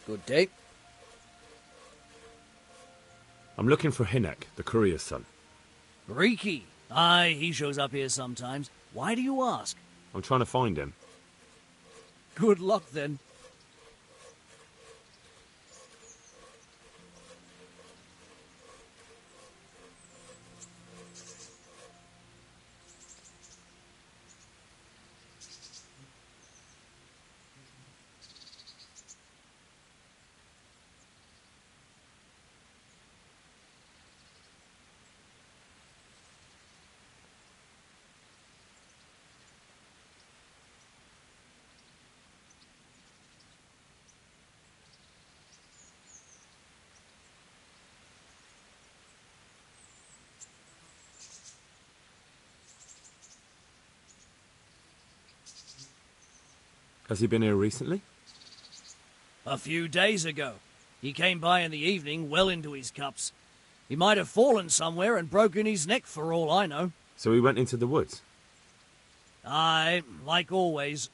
Good day. I'm looking for Hinek, the courier's son. Riki. Aye, he shows up here sometimes. Why do you ask? I'm trying to find him. Good luck, then. Has he been here recently? A few days ago. He came by in the evening, well into his cups. He might have fallen somewhere and broken his neck for all I know. So he went into the woods? Aye, like always.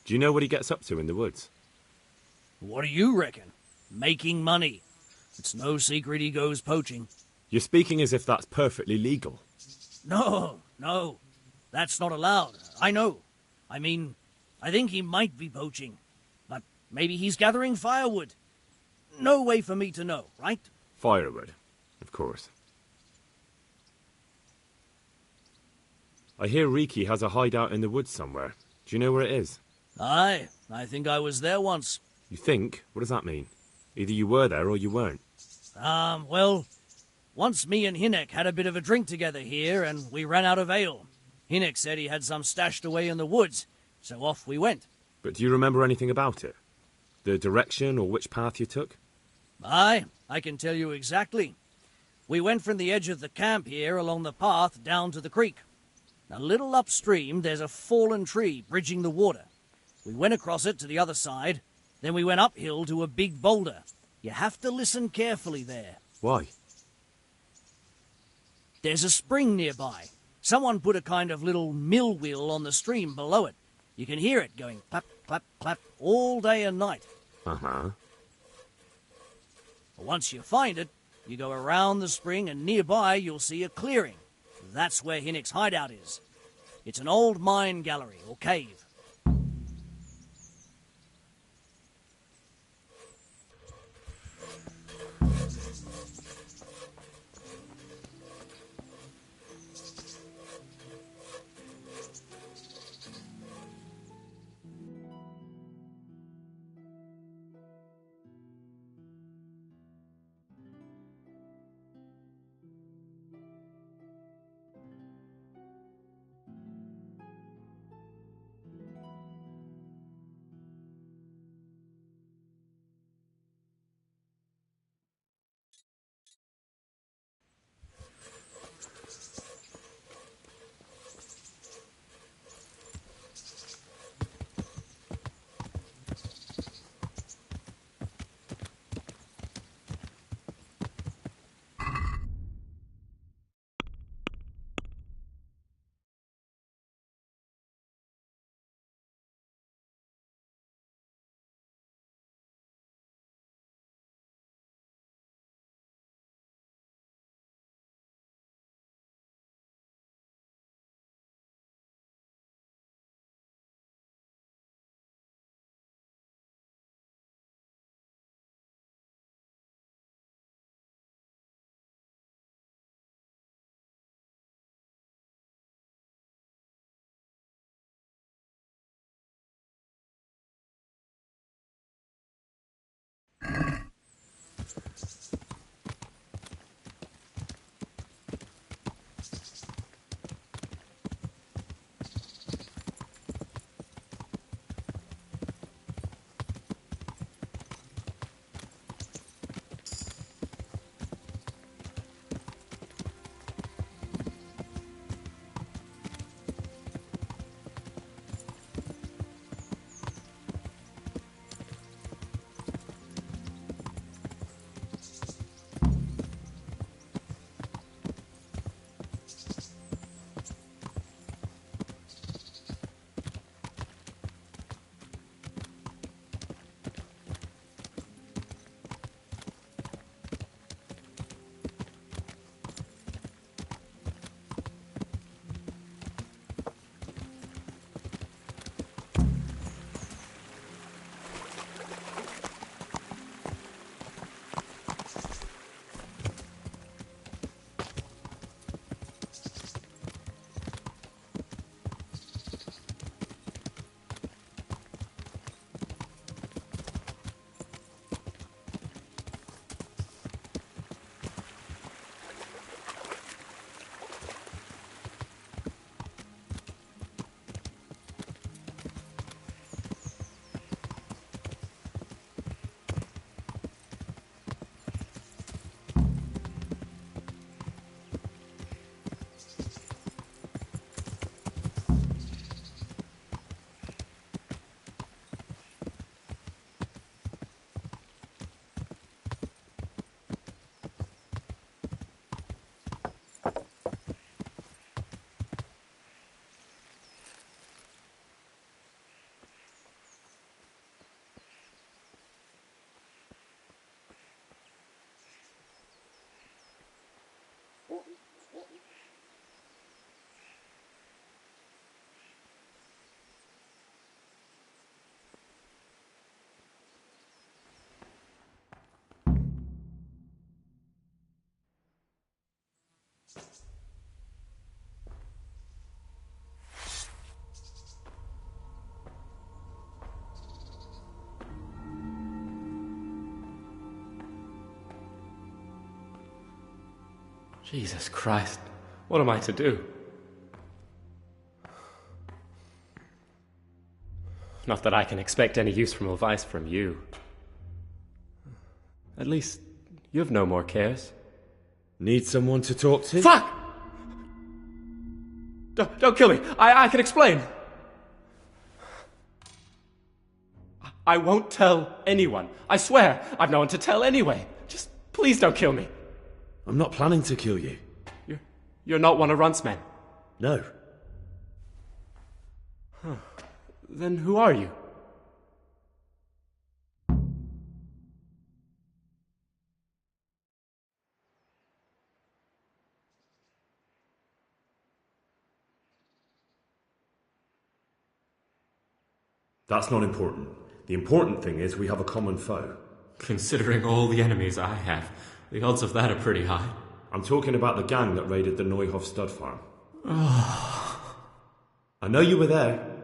Do you know what he gets up to in the woods? What do you reckon? Making money. It's no secret he goes poaching. You're speaking as if that's perfectly legal. No. That's not allowed. I know. I mean, I think he might be poaching. But maybe he's gathering firewood. No way for me to know, right? Firewood, of course. I hear Riki has a hideout in the woods somewhere. Do you know where it is? Aye, I think I was there once. You think? What does that mean? Either you were there or you weren't. Well, once me and Hinek had a bit of a drink together here, and we ran out of ale. Hinek said he had some stashed away in the woods, so off we went. But do you remember anything about it? The direction or which path you took? Aye, I can tell you exactly. We went from the edge of the camp here along the path down to the creek. A little upstream, there's a fallen tree bridging the water. We went across it to the other side, then we went uphill to a big boulder. You have to listen carefully there. Why? There's a spring nearby. Someone put a kind of little mill wheel on the stream below it. You can hear it going clap, clap, clap all day and night. Uh-huh. Once you find it, you go around the spring and nearby you'll see a clearing. That's where Hinek's hideout is. It's an old mine gallery or cave. Jesus Christ, what am I to do? Not that I can expect any useful advice from you. At least, you have no more cares. Need someone to talk to? Fuck! Don't kill me. I can explain. I won't tell anyone. I swear, I've no one to tell anyway. Just please don't kill me. I'm not planning to kill you. You're not one of Runt's men? No. Then who are you? That's not important. The important thing is we have a common foe. Considering all the enemies I have, the odds of that are pretty high. I'm talking about the gang that raided the Neuhof stud farm. I know you were there.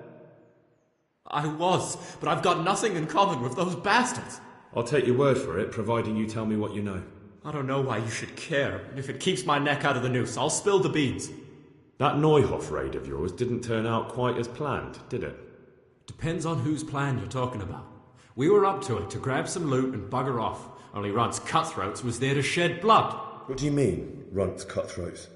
I was, but I've got nothing in common with those bastards. I'll take your word for it, providing you tell me what you know. I don't know why you should care, and if it keeps my neck out of the noose, I'll spill the beans. That Neuhof raid of yours didn't turn out quite as planned, did it? Depends on whose plan you're talking about. We were up to it to grab some loot and bugger off, only Runt's cutthroats was there to shed blood. What do you mean, Runt's cutthroats?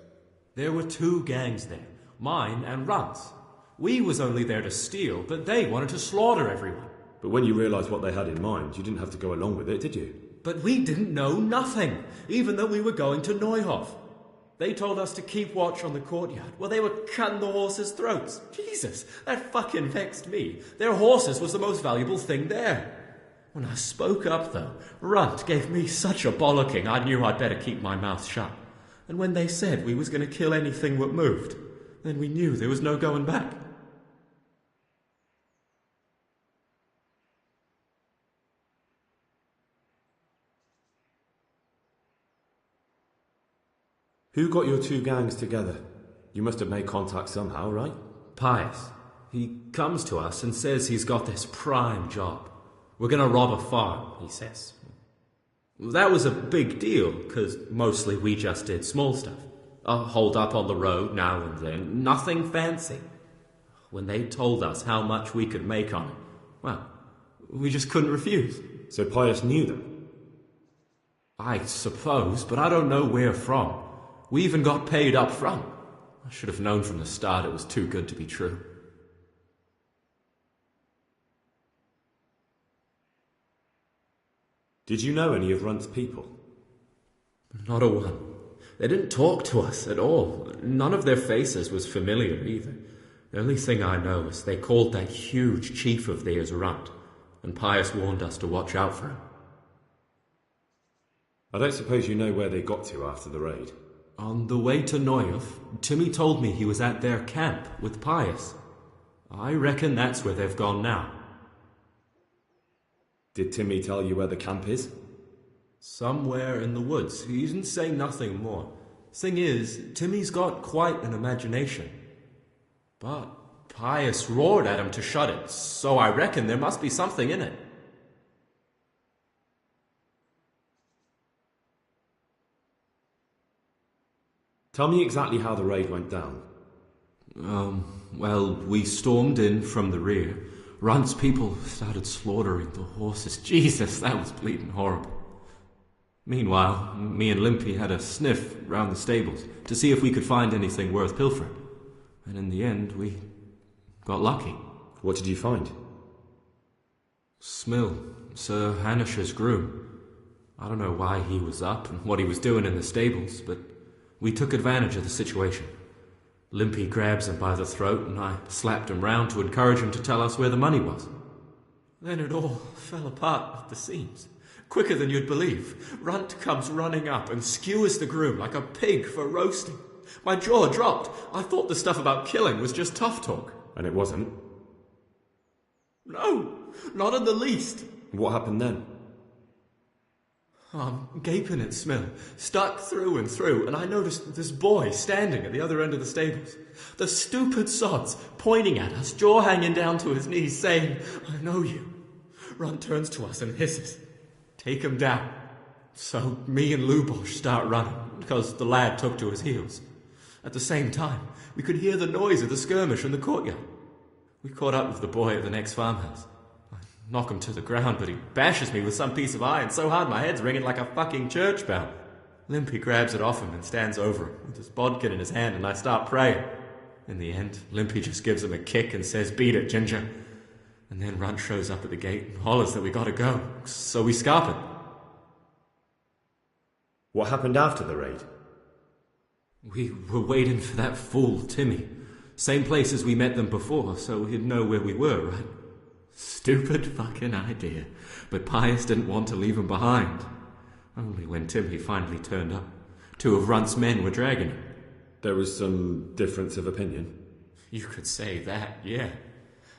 There were two gangs there, mine and Runt's. We was only there to steal, but they wanted to slaughter everyone. But when you realised what they had in mind, you didn't have to go along with it, did you? But we didn't know nothing, even though we were going to Neuhof. They told us to keep watch on the courtyard while they were cutting the horses' throats. Jesus, that fucking vexed me. Their horses was the most valuable thing there. When I spoke up, though, Runt gave me such a bollocking I knew I'd better keep my mouth shut. And when they said we was going to kill anything that moved, then we knew there was no going back. Who got your two gangs together? You must have made contact somehow, right? Pius. He comes to us and says he's got this prime job. We're going to rob a farm, he says. That was a big deal, because mostly we just did small stuff. Hold up on the road now and then, nothing fancy. When they told us how much we could make on it, well, we just couldn't refuse. So Pius knew them? I suppose, but I don't know where from. We even got paid up front. I should have known from the start it was too good to be true. Did you know any of Runt's people? Not a one. They didn't talk to us at all. None of their faces was familiar either. The only thing I know is they called that huge chief of theirs Runt, and Pius warned us to watch out for him. I don't suppose you know where they got to after the raid? On the way to Neuhof, Timmy told me he was at their camp with Pius. I reckon that's where they've gone now. Did Timmy tell you where the camp is? Somewhere in the woods. He didn't say nothing more. Thing is, Timmy's got quite an imagination. But Pius roared at him to shut it, so I reckon there must be something in it. Tell me exactly how the raid went down. Well, we stormed in from the rear. Runt's people started slaughtering the horses. Jesus, that was bleeding horrible. Meanwhile, me and Limpy had a sniff round the stables to see if we could find anything worth pilfering. And in the end, we got lucky. What did you find? Smill, Sir Hanish's groom. I don't know why he was up and what he was doing in the stables, but we took advantage of the situation. Limpy grabs him by the throat, and I slapped him round to encourage him to tell us where the money was. Then it all fell apart at the seams. Quicker than you'd believe. Runt comes running up and skewers the groom like a pig for roasting. My jaw dropped. I thought the stuff about killing was just tough talk. And it wasn't? No, not in the least. What happened then? I'm gaping at Smill, stuck through and through, and I noticed this boy standing at the other end of the stables. The stupid sods pointing at us, jaw hanging down to his knees, saying, "I know you." Runt turns to us and hisses, "Take him down. So me and Lubosh start running, because the lad took to his heels. At the same time, we could hear the noise of the skirmish in the courtyard. We caught up with the boy at the next farmhouse. I knock him to the ground, but he bashes me with some piece of iron so hard my head's ringing like a fucking church bell. Limpy grabs it off him and stands over him with his bodkin in his hand, and I start praying. In the end, Limpy just gives him a kick and says, "Beat it, Ginger." And then Runt shows up at the gate and hollers that we gotta go, so we scarp it. What happened after the raid? We were waiting for that fool, Timmy. Same place as we met them before, so he'd know where we were, right? Stupid fucking idea. But Pius didn't want to leave him behind. Only when Timmy finally turned up, 2 of Runt's men were dragging him. There was some difference of opinion? You could say that, yeah.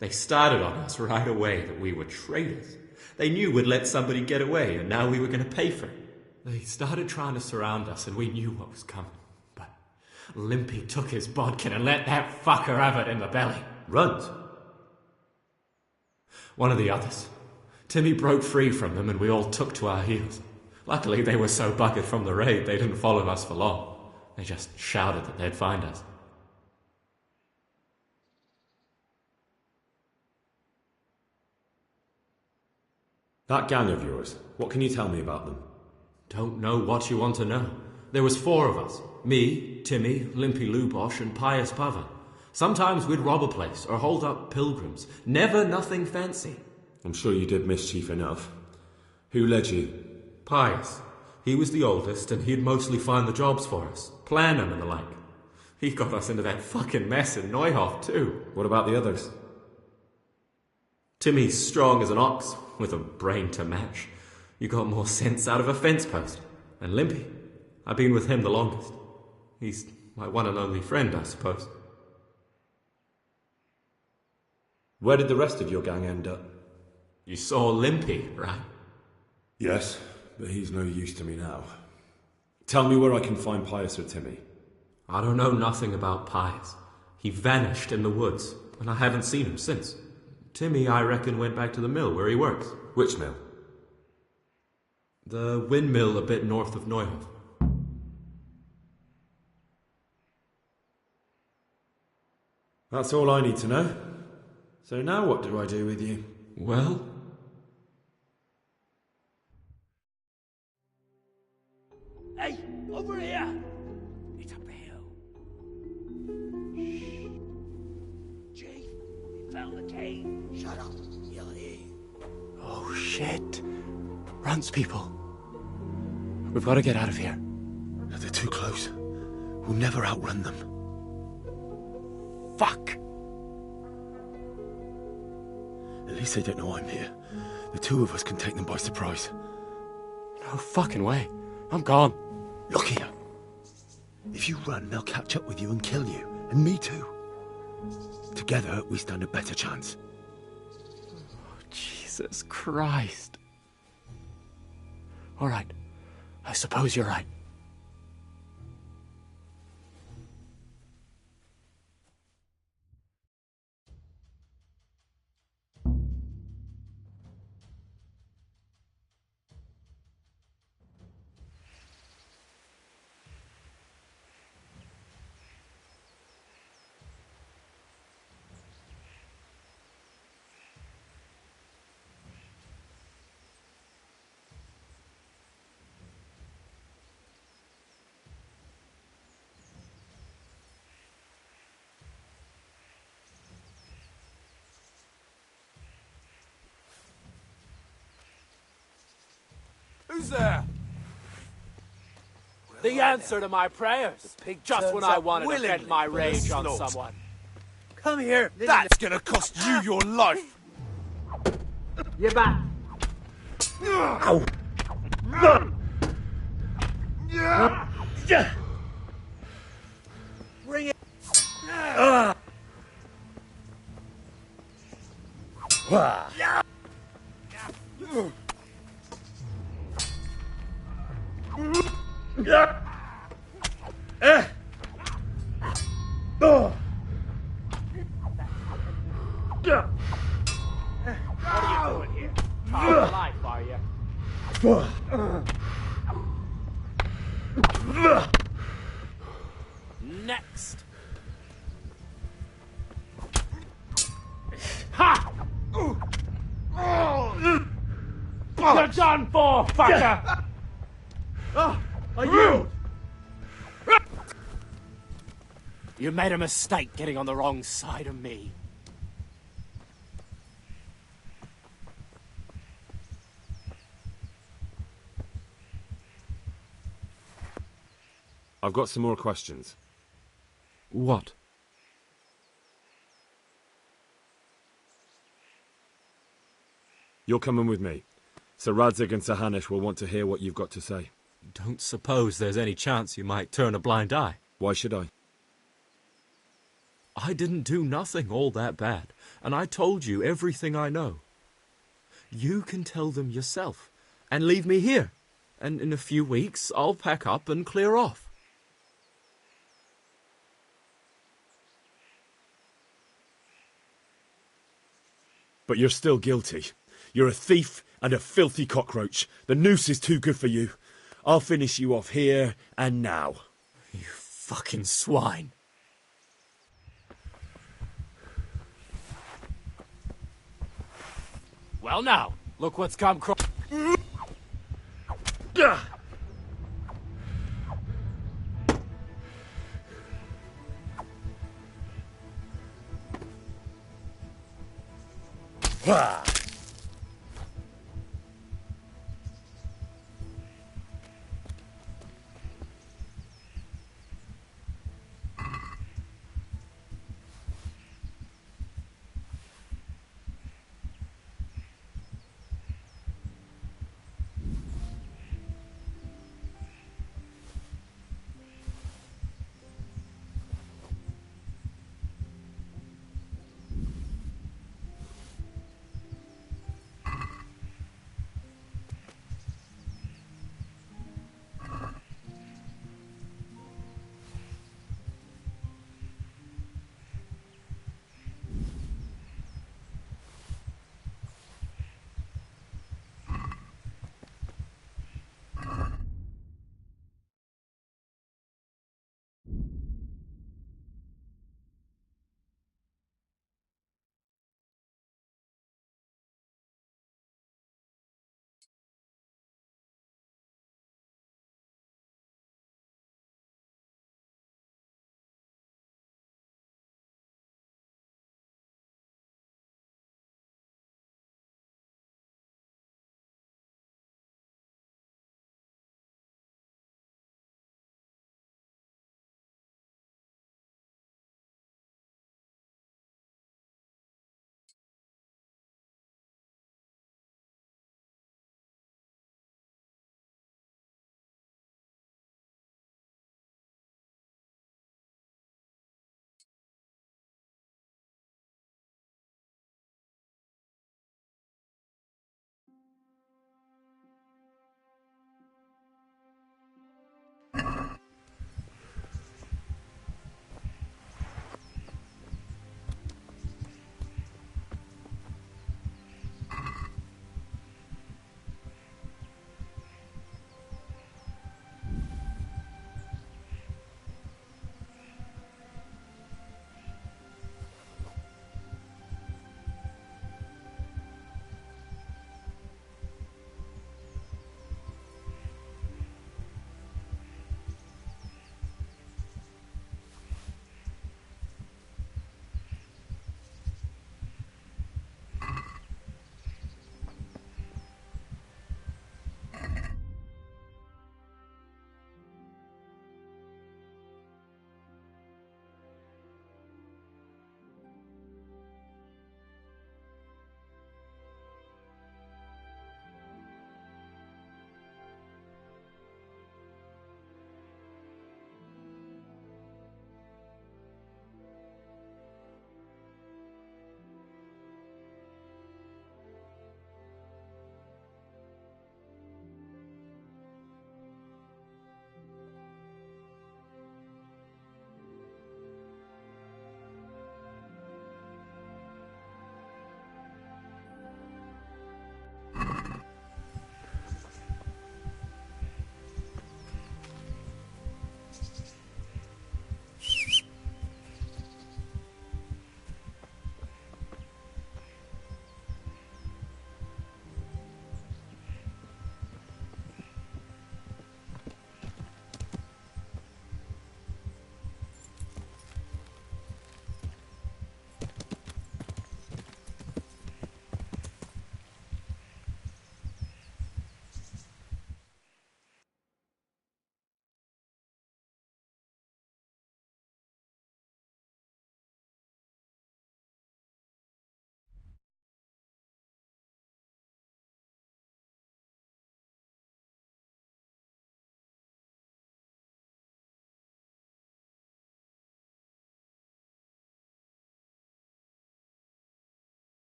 They started on us right away that we were traitors. They knew we'd let somebody get away, and now we were going to pay for it. They started trying to surround us, and we knew what was coming. But Limpy took his bodkin and let that fucker have it in the belly. Runt? One of the others. Timmy broke free from them, and we all took to our heels. Luckily, they were so buggered from the raid, they didn't follow us for long. They just shouted that they'd find us. That gang of yours, what can you tell me about them? Don't know what you want to know. There was 4 of us. Me, Timmy, Limpy Lubosh, and Pius Pava. Sometimes we'd rob a place or hold up pilgrims. Never nothing fancy. I'm sure you did mischief enough. Who led you? Pius. He was the oldest, and he'd mostly find the jobs for us, plan them and the like. He got us into that fucking mess in Neuhof, too. What about the others? Timmy's strong as an ox, with a brain to match. You got more sense out of a fence post. And Limpy, I've been with him the longest. He's my one and only friend, I suppose. Where did the rest of your gang end up? You saw Limpy, right? Yes, but he's no use to me now. Tell me where I can find Pius or Timmy. I don't know nothing about Pius. He vanished in the woods, and I haven't seen him since. Timmy, I reckon, went back to the mill where he works. Which mill? The windmill a bit north of Neuhof. That's all I need to know. So now what do I do with you? Well... Hey, over here! It's up the hill. Shh. Chief, we found the cave. Shut up, you'll hear. Oh, shit. Runt's people. We've got to get out of here. They're too close. We'll never outrun them. Fuck! At least they don't know I'm here. The 2 of us can take them by surprise. No fucking way. I'm gone. Look here. If you run, they'll catch up with you and kill you. And me too. Together, we stand a better chance. Jesus Christ. All right. I suppose you're right. Who's there? The answer to my prayers. Just when I wanted to vent my rage on someone. Come here. That's gonna cost you your life. You're back. Ow. Bring it. What are you doing here? Trying life, are you? Next. Ha! You're done for, fucker! I yield! You made a mistake getting on the wrong side of me. I've got some more questions. What? You're coming with me. Sir Radzig and Sir Hanush will want to hear what you've got to say. Don't suppose there's any chance you might turn a blind eye. Why should I? I didn't do nothing all that bad, and I told you everything I know. You can tell them yourself, and leave me here, and in a few weeks I'll pack up and clear off. But you're still guilty. You're a thief and a filthy cockroach. The noose is too good for you. I'll finish you off here and now. You fucking swine. Well now, look what's come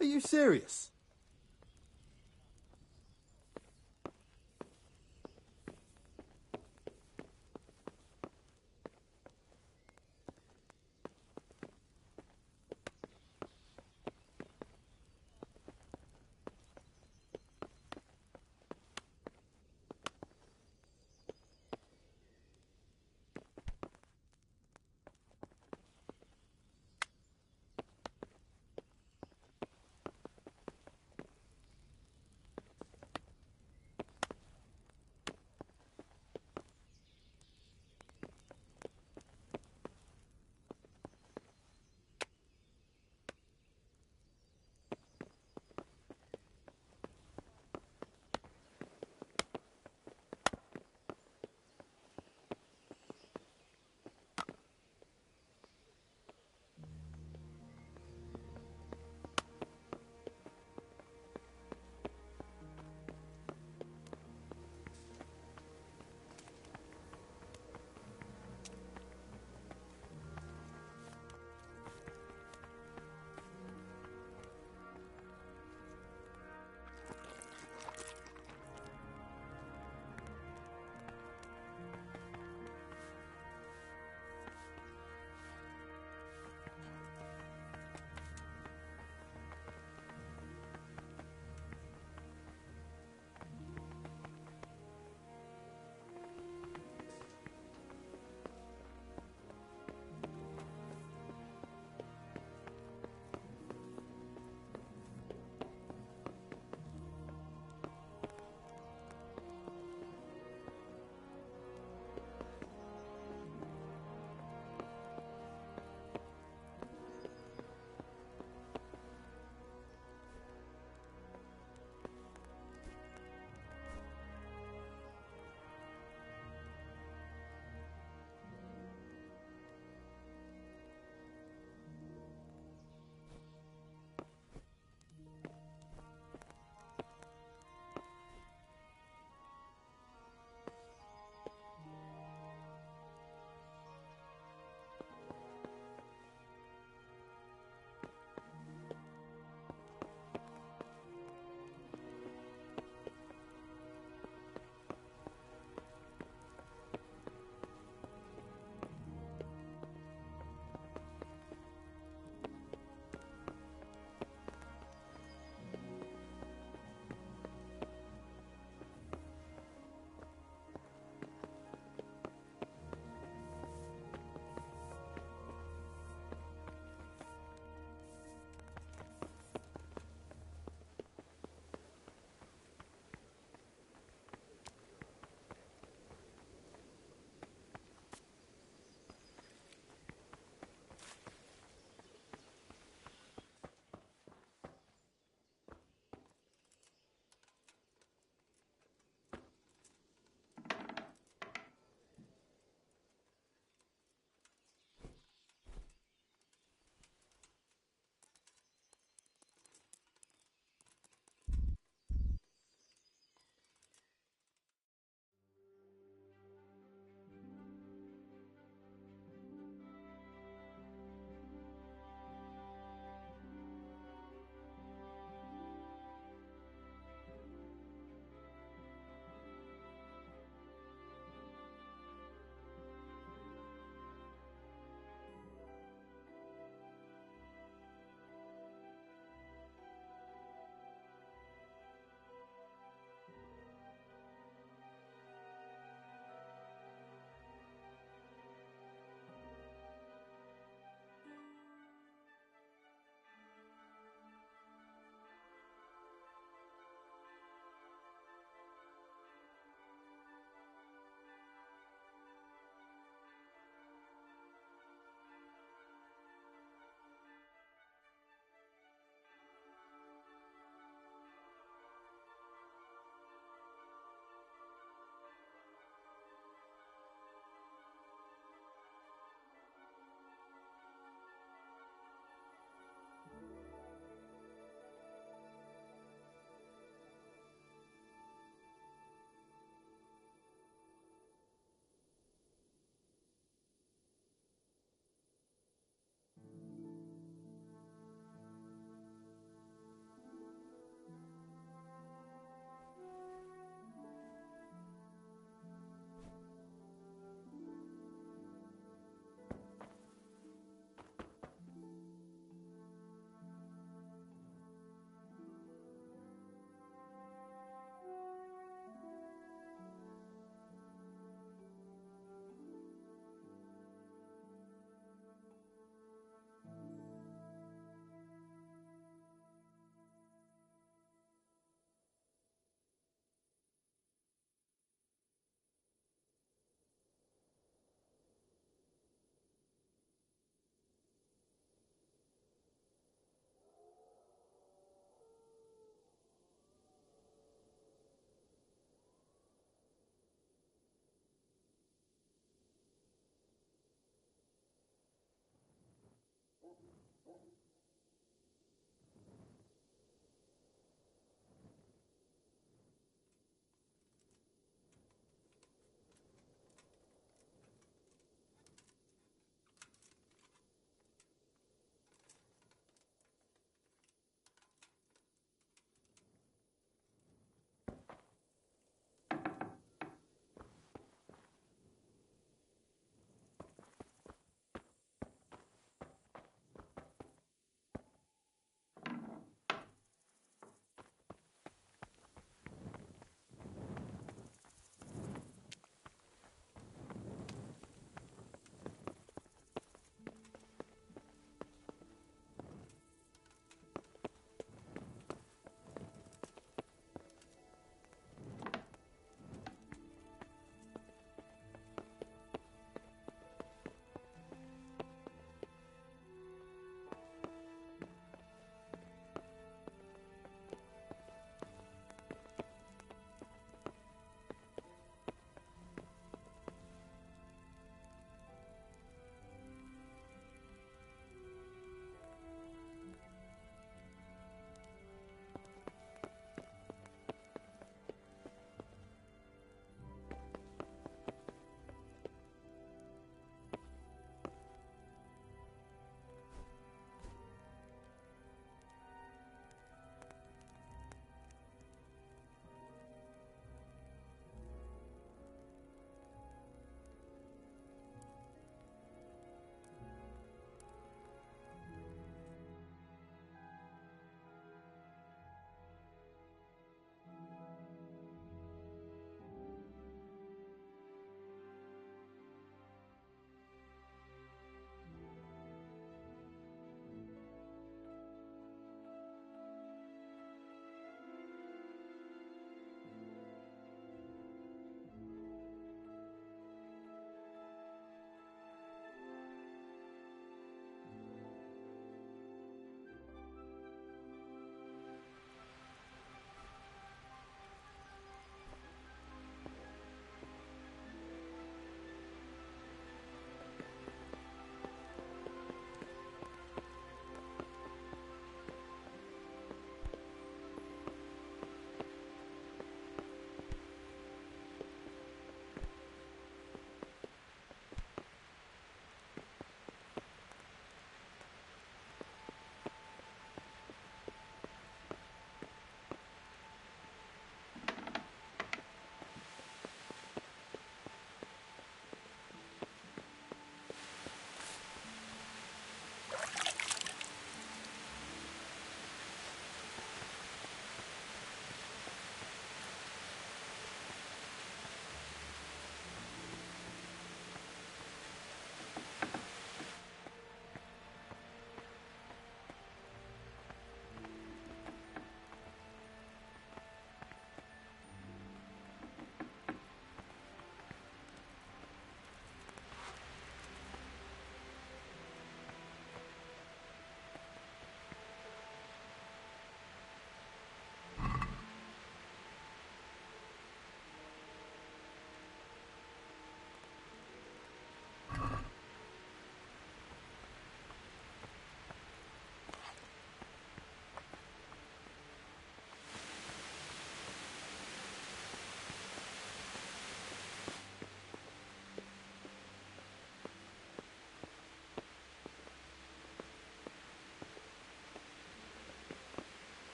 Are you serious?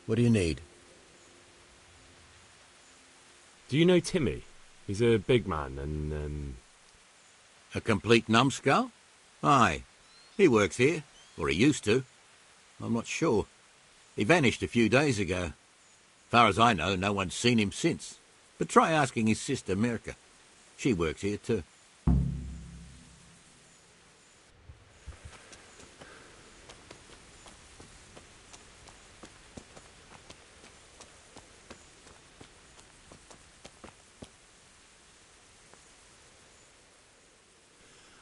What do you need? Do you know Timmy? He's a big man and, A complete numbskull? Aye. He works here. Or he used to. I'm not sure. He vanished a few days ago. Far as I know, no one's seen him since. But try asking his sister, Mirka. She works here too.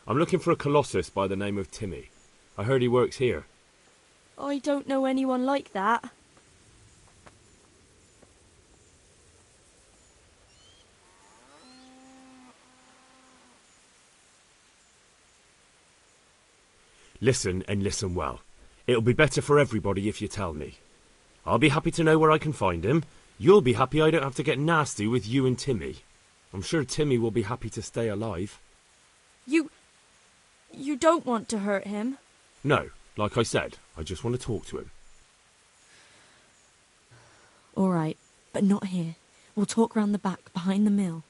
I'm looking for a colossus by the name of Timmy. I heard he works here. I don't know anyone like that. Listen and listen well. It'll be better for everybody if you tell me. I'll be happy to know where I can find him. You'll be happy I don't have to get nasty with you and Timmy. I'm sure Timmy will be happy to stay alive. You don't want to hurt him? No, like I said, I just want to talk to him. All right, but not here. We'll talk round the back, behind the mill.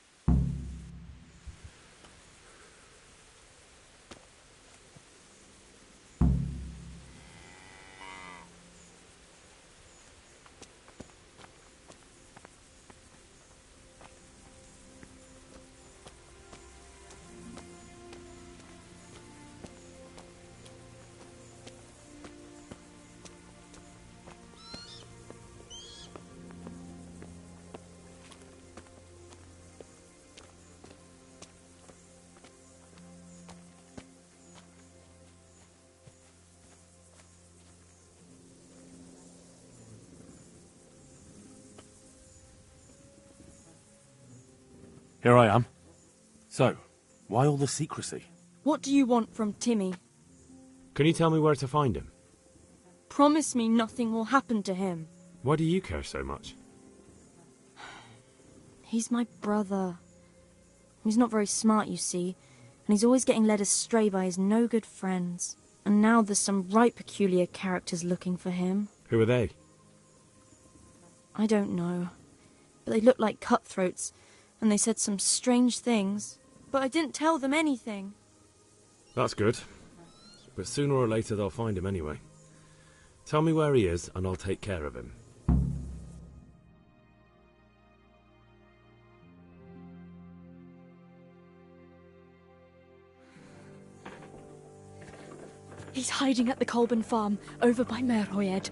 Here I am. So, why all the secrecy? What do you want from Timmy? Can you tell me where to find him? Promise me nothing will happen to him. Why do you care so much? He's my brother. He's not very smart, you see, and he's always getting led astray by his no-good friends. And now there's some right peculiar characters looking for him. Who are they? I don't know, but they look like cutthroats, and they said some strange things, but I didn't tell them anything. That's good. But sooner or later they'll find him anyway. Tell me where he is and I'll take care of him. He's hiding at the Colburn farm, over by Merhoyed.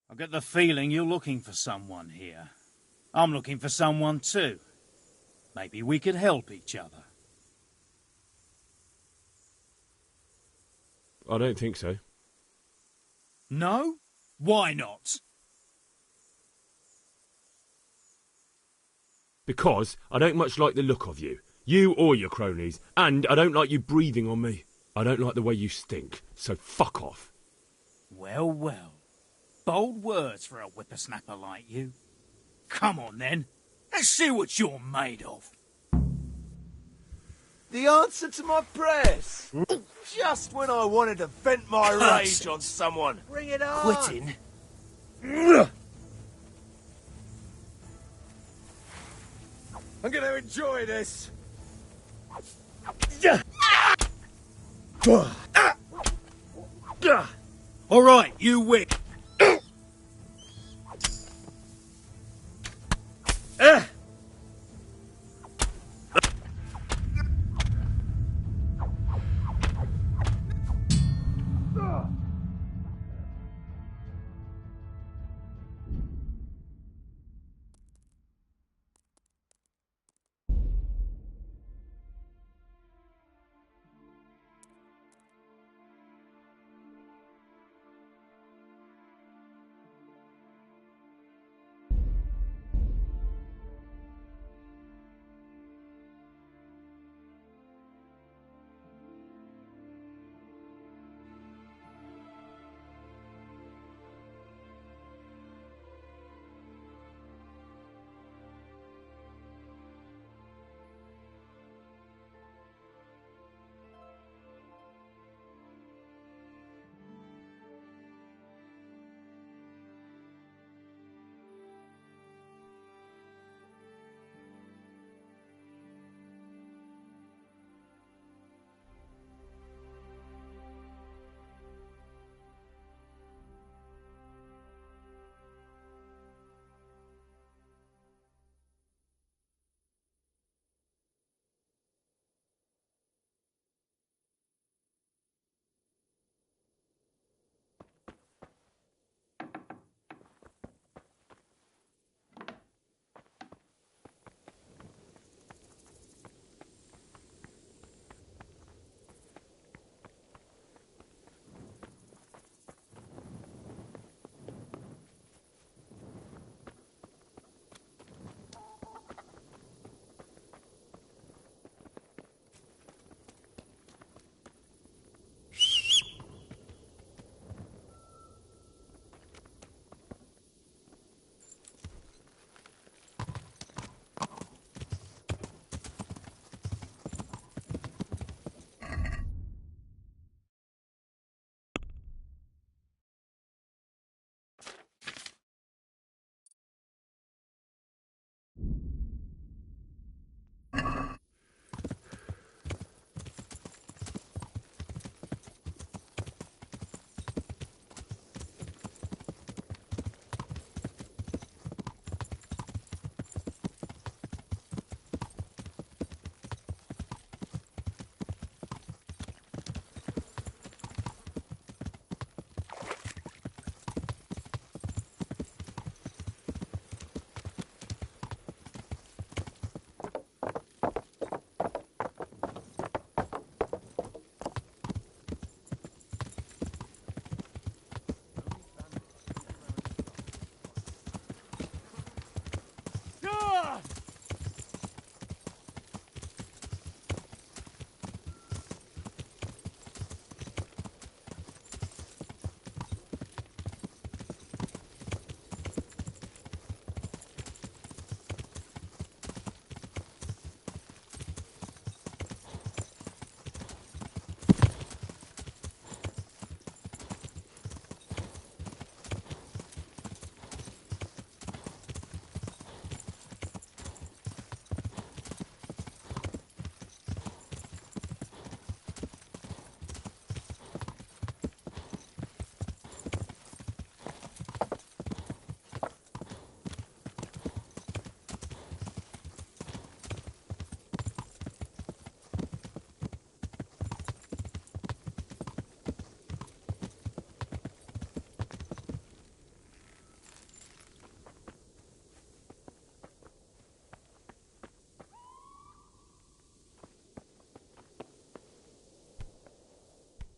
I get the feeling you're looking for someone here. I'm looking for someone too. Maybe we could help each other. I don't think so. No? Why not? Because I don't much like the look of you. You or your cronies. And I don't like you breathing on me. I don't like the way you stink. So fuck off. Well, well. Bold words for a whippersnapper like you. Come on, then. Let's see what you're made of. The answer to my prayers. Just when I wanted to vent my rage on someone. Bring it on. Quitting? I'm going to enjoy this. All right, you win.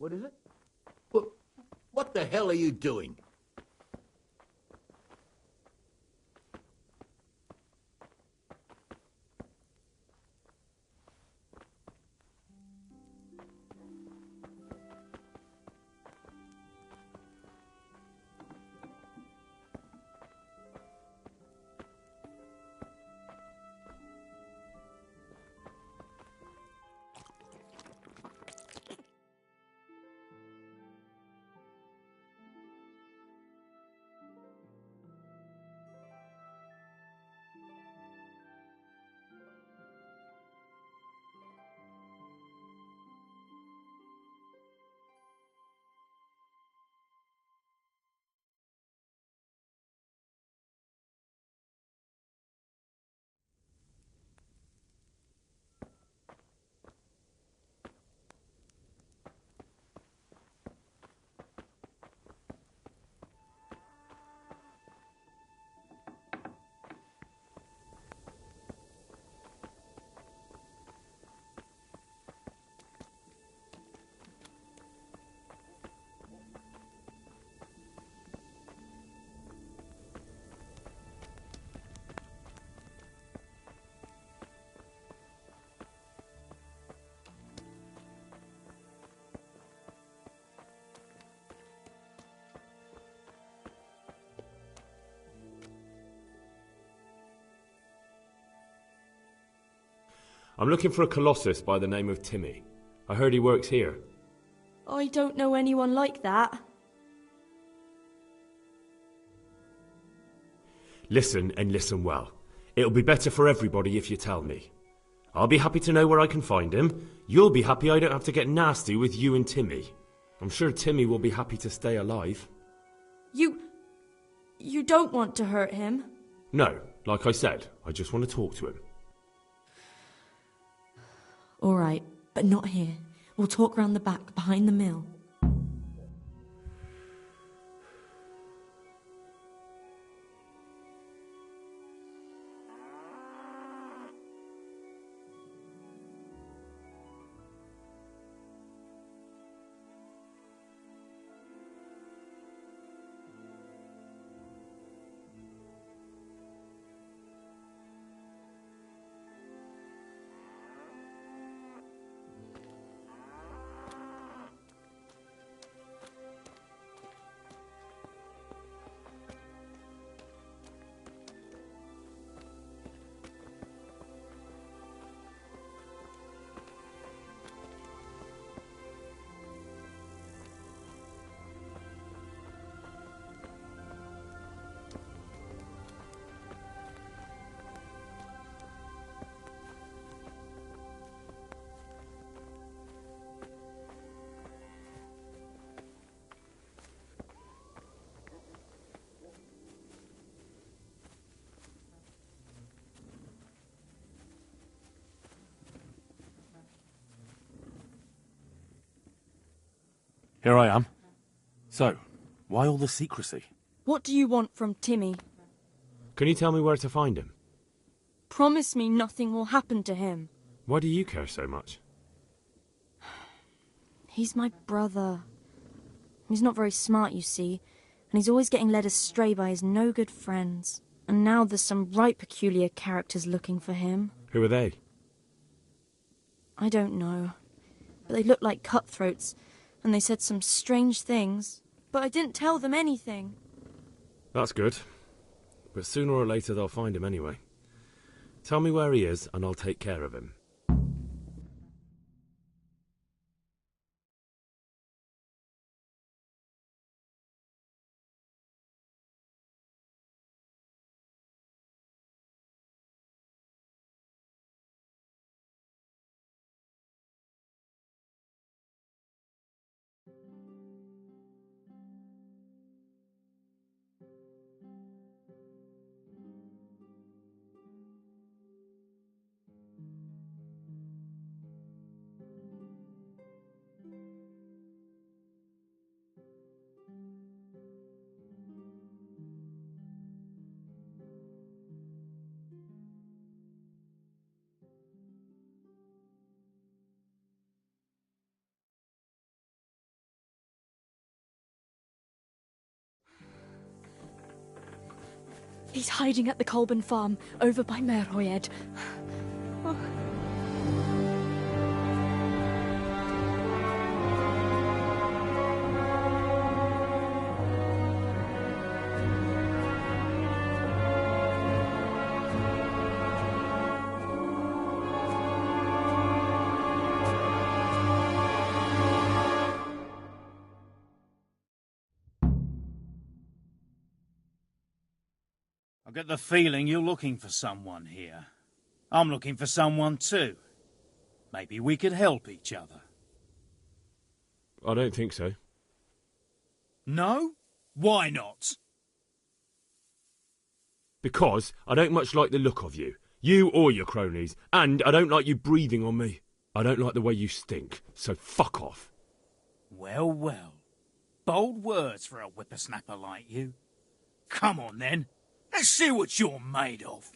What is it? What the hell are you doing? I'm looking for a colossus by the name of Timmy. I heard he works here. I don't know anyone like that. Listen and listen well. It'll be better for everybody if you tell me. I'll be happy to know where I can find him. You'll be happy I don't have to get nasty with you and Timmy. I'm sure Timmy will be happy to stay alive. You don't want to hurt him? No, like I said, I just want to talk to him. All right, but not here. We'll talk round the back, behind the mill. Here I am. So, why all the secrecy? What do you want from Timmy? Can you tell me where to find him? Promise me nothing will happen to him. Why do you care so much? He's my brother. He's not very smart, you see, and he's always getting led astray by his no-good friends. And now there's some right peculiar characters looking for him. Who are they? I don't know, but they look like cutthroats, and they said some strange things, but I didn't tell them anything. That's good. But sooner or later they'll find him anyway. Tell me where he is and I'll take care of him. He's hiding at the Colburn farm, over by Merhoyed. I get the feeling you're looking for someone here. I'm looking for someone too. Maybe we could help each other. I don't think so. No? Why not? Because I don't much like the look of you. You or your cronies. And I don't like you breathing on me. I don't like the way you stink. So fuck off. Well, well. Bold words for a whippersnapper like you. Come on then. Let's see what you're made of.